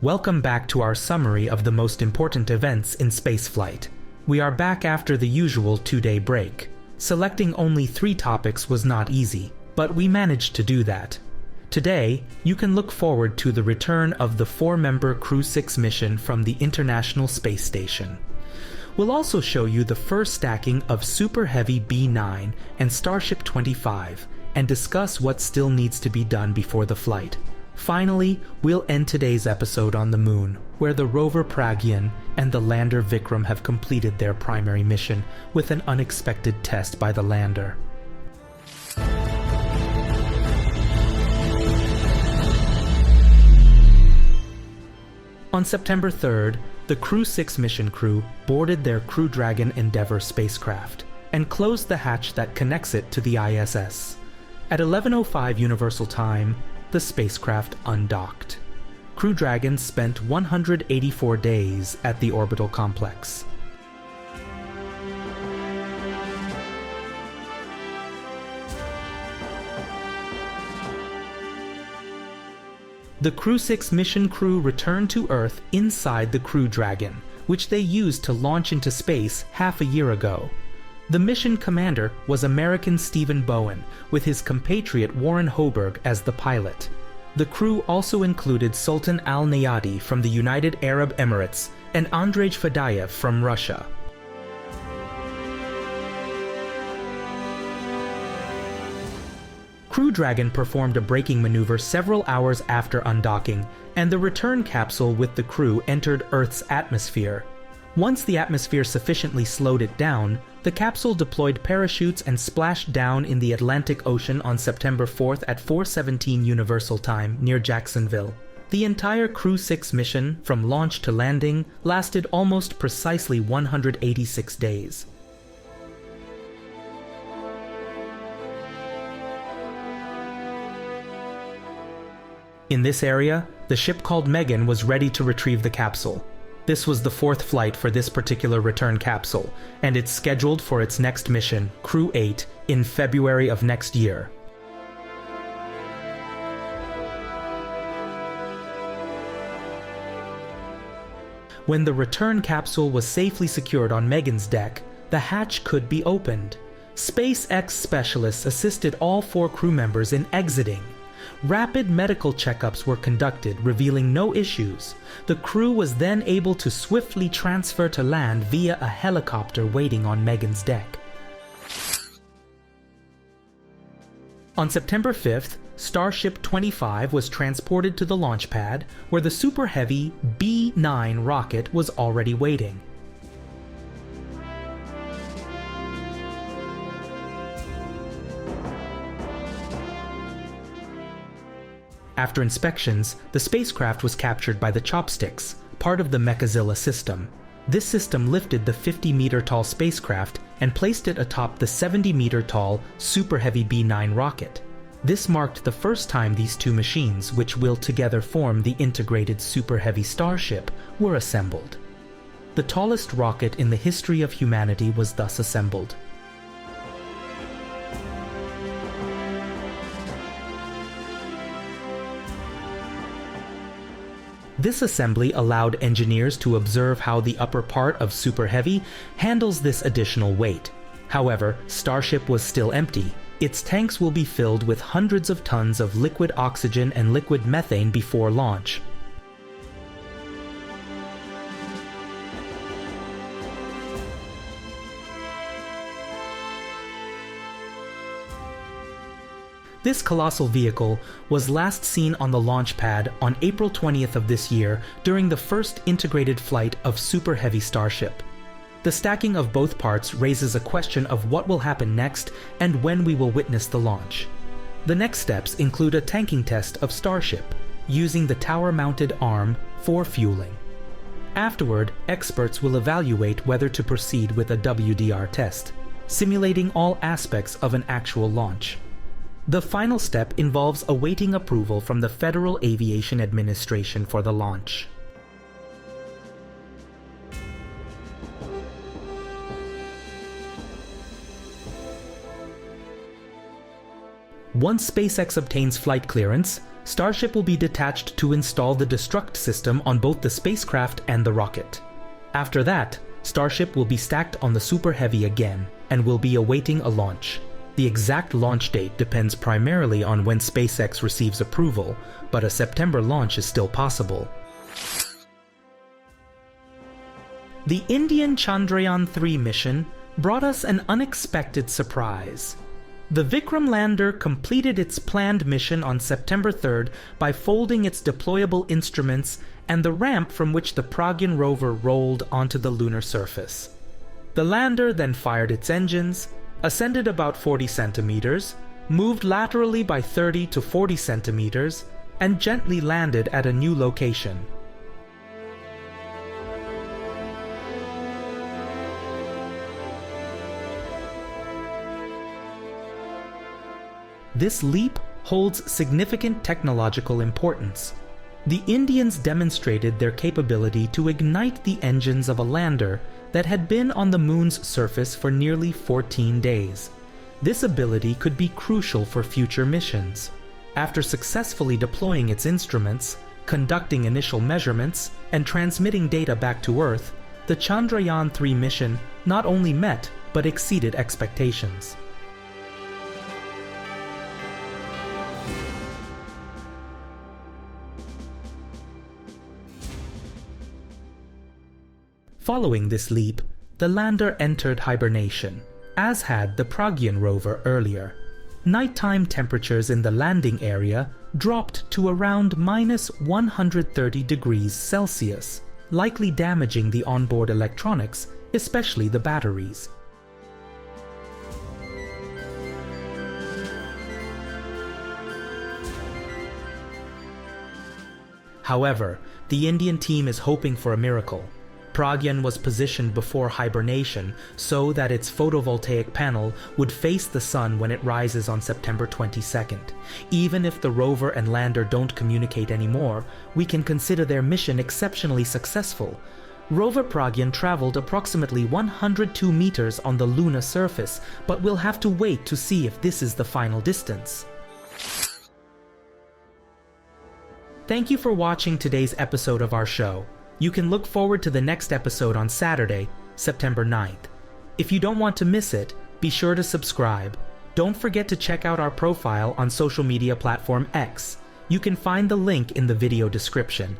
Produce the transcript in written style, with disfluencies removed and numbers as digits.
Welcome back to our summary of the most important events in spaceflight. We are back after the usual 2-day break. Selecting only 3 topics was not easy, but we managed to do that. Today, you can look forward to the return of the 4-member Crew-6 mission from the International Space Station. We'll also show you the first stacking of SuperHeavy B9 and Starship 25 and discuss what still needs to be done before the flight. Finally, we'll end today's episode on the Moon, where the rover Pragyan and the lander Vikram have completed their primary mission with an unexpected test by the lander. On September 3rd, the Crew-6 mission crew boarded their Crew Dragon Endeavour spacecraft and closed the hatch that connects it to the ISS. At 11:05 Universal Time, the spacecraft undocked. Crew Dragon spent 184 days at the orbital complex. The Crew-6 mission crew returned to Earth inside the Crew Dragon, which they used to launch into space half a year ago. The mission commander was American Stephen Bowen, with his compatriot Warren Hoberg as the pilot. The crew also included Sultan Al-Nayati from the United Arab Emirates and Andrej Fadayev from Russia. Crew Dragon performed a braking maneuver several hours after undocking, and the return capsule with the crew entered Earth's atmosphere. Once the atmosphere sufficiently slowed it down, the capsule deployed parachutes and splashed down in the Atlantic Ocean on September 4th at 4:17 Universal Time near Jacksonville. The entire Crew-6 mission, from launch to landing, lasted almost precisely 186 days. In this area, the ship called Megan was ready to retrieve the capsule. This was the 4th flight for this particular return capsule, and it's scheduled for its next mission, Crew-8, in February of next year. When the return capsule was safely secured on Megan's deck, the hatch could be opened. SpaceX specialists assisted all 4 crew members in exiting. Rapid medical checkups were conducted, revealing no issues. The crew was then able to swiftly transfer to land via a helicopter waiting on Megan's deck. On September 5th, Starship 25 was transported to the launch pad, where the SuperHeavy B9 rocket was already waiting. After inspections, the spacecraft was captured by the Chopsticks, part of the Mechazilla system. This system lifted the 50-meter-tall spacecraft and placed it atop the 70-meter-tall SuperHeavy B9 rocket. This marked the first time these two machines, which will together form the integrated SuperHeavy Starship, were assembled. The tallest rocket in the history of humanity was thus assembled. This assembly allowed engineers to observe how the upper part of SuperHeavy handles this additional weight. However, Starship was still empty. Its tanks will be filled with hundreds of tons of liquid oxygen and liquid methane before launch. This colossal vehicle was last seen on the launch pad on April 20th of this year during the first integrated flight of SuperHeavy Starship. The stacking of both parts raises a question of what will happen next and when we will witness the launch. The next steps include a tanking test of Starship, using the tower-mounted arm for fueling. Afterward, experts will evaluate whether to proceed with a WDR test, simulating all aspects of an actual launch. The final step involves awaiting approval from the Federal Aviation Administration for the launch. Once SpaceX obtains flight clearance, Starship will be detached to install the destruct system on both the spacecraft and the rocket. After that, Starship will be stacked on the Super Heavy again and will be awaiting a launch. The exact launch date depends primarily on when SpaceX receives approval, but a September launch is still possible. The Indian Chandrayaan-3 mission brought us an unexpected surprise. The Vikram lander completed its planned mission on September 3rd by folding its deployable instruments and the ramp from which the Pragyan rover rolled onto the lunar surface. The lander then fired its engines, ascended about 40 centimeters, moved laterally by 30 to 40 centimeters, and gently landed at a new location. This leap holds significant technological importance. The Indians demonstrated their capability to ignite the engines of a lander that had been on the moon's surface for nearly 14 days. This ability could be crucial for future missions. After successfully deploying its instruments, conducting initial measurements, and transmitting data back to Earth, the Chandrayaan-3 mission not only met but exceeded expectations. Following this leap, the lander entered hibernation, as had the Pragyan rover earlier. Nighttime temperatures in the landing area dropped to around -130 degrees Celsius, likely damaging the onboard electronics, especially the batteries. However, the Indian team is hoping for a miracle. Pragyan was positioned before hibernation so that its photovoltaic panel would face the sun when it rises on September 22nd. Even if the rover and lander don't communicate anymore, we can consider their mission exceptionally successful. Rover Pragyan traveled approximately 102 meters on the lunar surface, but we'll have to wait to see if this is the final distance. Thank you for watching today's episode of our show. You can look forward to the next episode on Saturday, September 9th. If you don't want to miss it, be sure to subscribe. Don't forget to check out our profile on social media platform X. You can find the link in the video description.